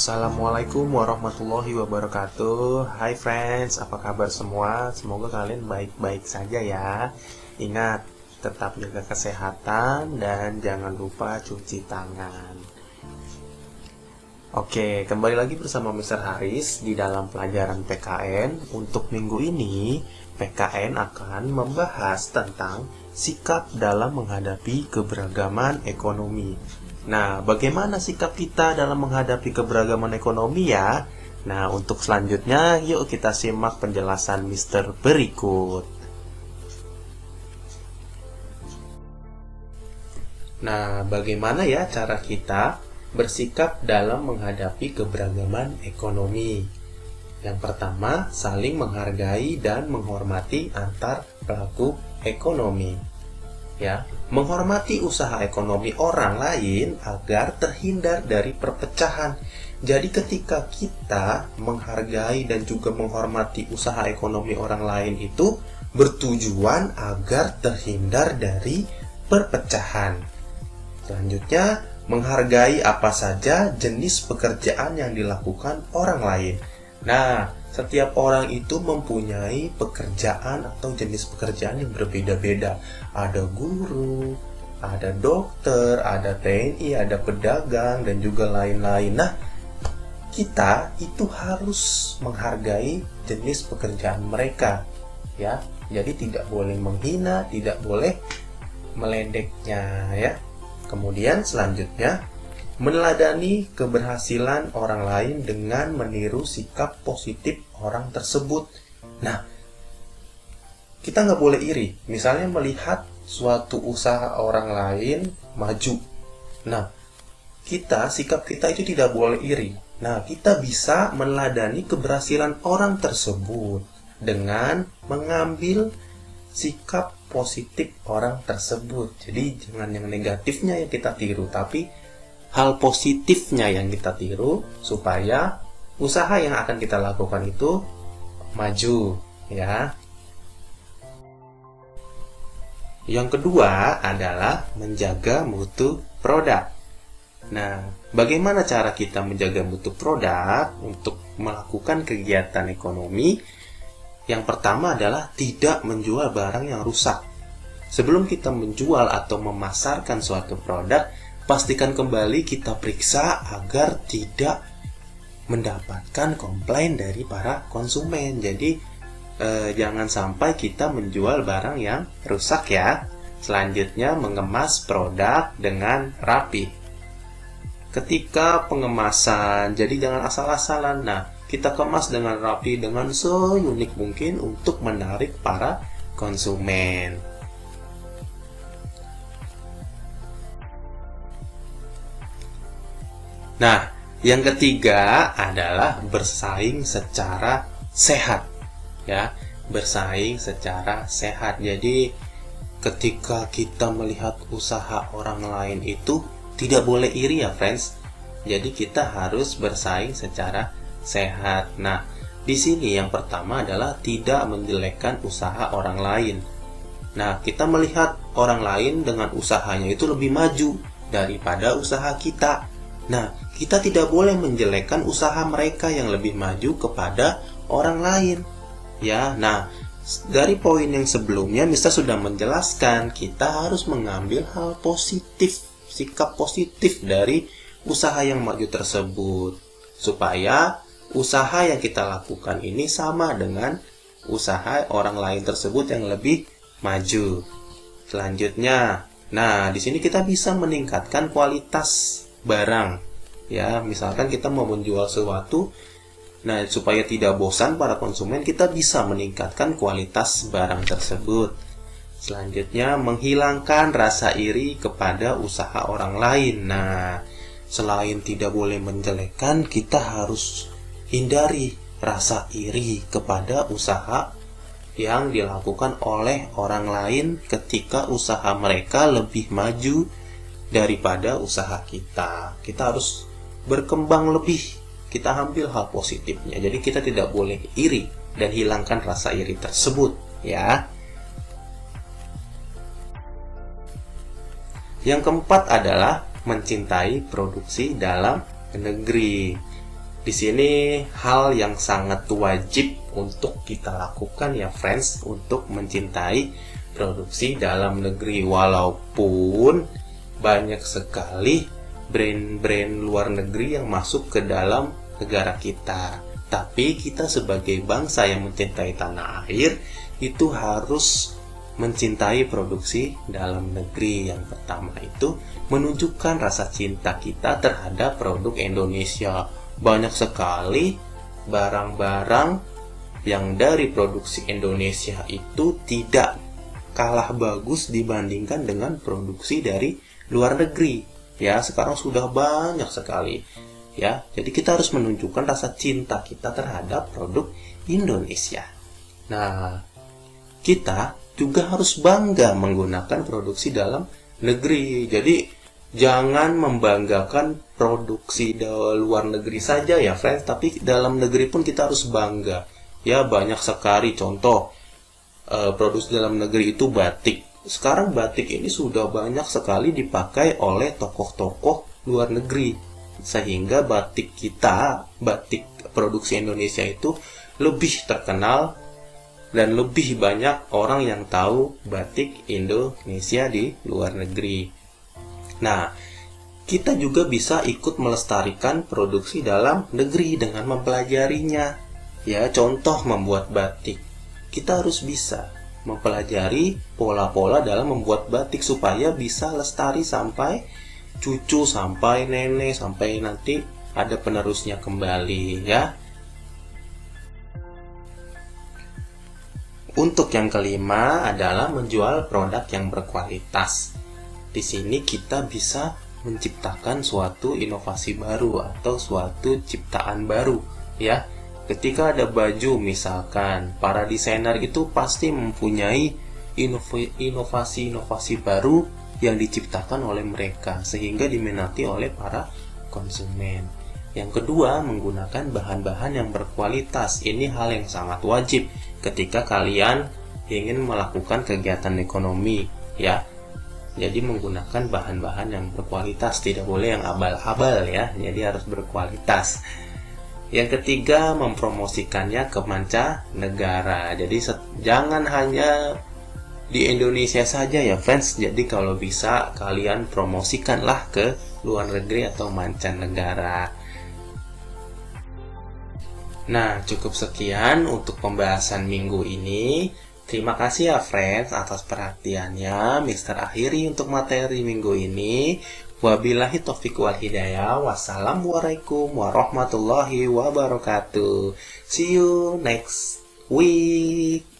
Assalamualaikum warahmatullahi wabarakatuh. Hai friends, apa kabar semua? Semoga kalian baik-baik saja ya. Ingat, tetap jaga kesehatan dan jangan lupa cuci tangan. Oke, kembali lagi bersama Mr. Haris di dalam pelajaran PKN. Untuk minggu ini, PKN akan membahas tentang sikap dalam menghadapi keberagaman ekonomi. Nah, bagaimana sikap kita dalam menghadapi keberagaman ekonomi ya? Nah, untuk selanjutnya, yuk kita simak penjelasan Mister berikut. Nah, bagaimana ya cara kita bersikap dalam menghadapi keberagaman ekonomi? Yang pertama, saling menghargai dan menghormati antar pelaku ekonomi. Ya, menghormati usaha ekonomi orang lain agar terhindar dari perpecahan. Jadi ketika kita menghargai dan juga menghormati usaha ekonomi orang lain itu bertujuan agar terhindar dari perpecahan. Selanjutnya, menghargai apa saja jenis pekerjaan yang dilakukan orang lain. Nah, setiap orang itu mempunyai pekerjaan atau jenis pekerjaan yang berbeda-beda. Ada guru, ada dokter, ada TNI, ada pedagang, dan juga lain-lain. Nah, kita itu harus menghargai jenis pekerjaan mereka, ya. Jadi tidak boleh menghina, tidak boleh meledeknya, ya. Kemudian selanjutnya, meneladani keberhasilan orang lain dengan meniru sikap positif orang tersebut. Nah, kita nggak boleh iri. Misalnya melihat suatu usaha orang lain maju. Nah, sikap kita itu tidak boleh iri. Nah, kita bisa meneladani keberhasilan orang tersebut dengan mengambil sikap positif orang tersebut. Jadi, jangan yang negatifnya yang kita tiru, tapi hal positifnya yang kita tiru supaya usaha yang akan kita lakukan itu maju, ya. Yang kedua adalah menjaga mutu produk. Nah, bagaimana cara kita menjaga mutu produk untuk melakukan kegiatan ekonomi? Yang pertama adalah tidak menjual barang yang rusak. Sebelum kita menjual atau memasarkan suatu produk, pastikan kembali kita periksa agar tidak mendapatkan komplain dari para konsumen. Jadi jangan sampai kita menjual barang yang rusak ya. Selanjutnya, mengemas produk dengan rapi. Ketika pengemasan, jadi jangan asal-asalan. Nah, kita kemas dengan rapi, dengan seunik mungkin untuk menarik para konsumen. Nah, yang ketiga adalah bersaing secara sehat. Ya, bersaing secara sehat. Jadi, ketika kita melihat usaha orang lain itu tidak boleh iri ya, friends. Jadi, kita harus bersaing secara sehat. Nah, di sini yang pertama adalah tidak menjelekkan usaha orang lain. Nah, kita melihat orang lain dengan usahanya itu lebih maju daripada usaha kita. Nah, kita tidak boleh menjelekkan usaha mereka yang lebih maju kepada orang lain. Ya, nah, dari poin yang sebelumnya Mister sudah menjelaskan kita harus mengambil hal positif, sikap positif dari usaha yang maju tersebut supaya usaha yang kita lakukan ini sama dengan usaha orang lain tersebut yang lebih maju. Selanjutnya, nah, di sini kita bisa meningkatkan kualitas barang. Ya, misalkan kita mau menjual sesuatu, nah, supaya tidak bosan para konsumen, kita bisa meningkatkan kualitas barang tersebut. Selanjutnya, menghilangkan rasa iri kepada usaha orang lain. Nah, selain tidak boleh menjelekkan, kita harus hindari rasa iri kepada usaha yang dilakukan oleh orang lain ketika usaha mereka lebih maju daripada usaha kita. Kita harus berkembang lebih. Kita ambil hal positifnya. Jadi kita tidak boleh iri dan hilangkan rasa iri tersebut, ya. Yang keempat adalah mencintai produksi dalam negeri. Di sini hal yang sangat wajib untuk kita lakukan ya friends, untuk mencintai produksi dalam negeri. Walaupun banyak sekali brand-brand luar negeri yang masuk ke dalam negara kita, tapi kita sebagai bangsa yang mencintai tanah air itu harus mencintai produksi dalam negeri. Yang pertama itu menunjukkan rasa cinta kita terhadap produk Indonesia. Banyak sekali barang-barang yang dari produksi Indonesia itu tidak kalah bagus dibandingkan dengan produksi dari luar negeri. Ya, sekarang sudah banyak sekali. Ya, jadi kita harus menunjukkan rasa cinta kita terhadap produk Indonesia. Nah, kita juga harus bangga menggunakan produksi dalam negeri. Jadi jangan membanggakan produksi dari luar negeri saja ya friends, tapi dalam negeri pun kita harus bangga. Ya, banyak sekali contoh produksi dalam negeri itu batik. Sekarang batik ini sudah banyak sekali dipakai oleh tokoh-tokoh luar negeri, sehingga batik kita, batik produksi Indonesia itu lebih terkenal dan lebih banyak orang yang tahu batik Indonesia di luar negeri. Nah, kita juga bisa ikut melestarikan produksi dalam negeri dengan mempelajarinya. Ya, contoh membuat batik. Kita harus bisa mempelajari pola-pola dalam membuat batik supaya bisa lestari sampai cucu, sampai nenek, sampai nanti ada penerusnya kembali ya. Untuk yang kelima adalah menjual produk yang berkualitas. Di sini kita bisa menciptakan suatu inovasi baru atau suatu ciptaan baru ya. Ketika ada baju misalkan, para desainer itu pasti mempunyai inovasi-inovasi baru yang diciptakan oleh mereka sehingga diminati oleh para konsumen. Yang kedua, menggunakan bahan-bahan yang berkualitas. Ini hal yang sangat wajib ketika kalian ingin melakukan kegiatan ekonomi ya. Jadi menggunakan bahan-bahan yang berkualitas, tidak boleh yang abal-abal ya. Jadi harus berkualitas. Yang ketiga, mempromosikannya ke mancanegara. Jadi jangan hanya di Indonesia saja ya friends. Jadi kalau bisa kalian promosikanlah ke luar negeri atau mancanegara. Nah, cukup sekian untuk pembahasan minggu ini. Terima kasih ya friends atas perhatiannya. Mister akhiri untuk materi minggu ini. Wabillahi taufiq wal hidayah. Wassalamualaikum warahmatullahi wabarakatuh. See you next week.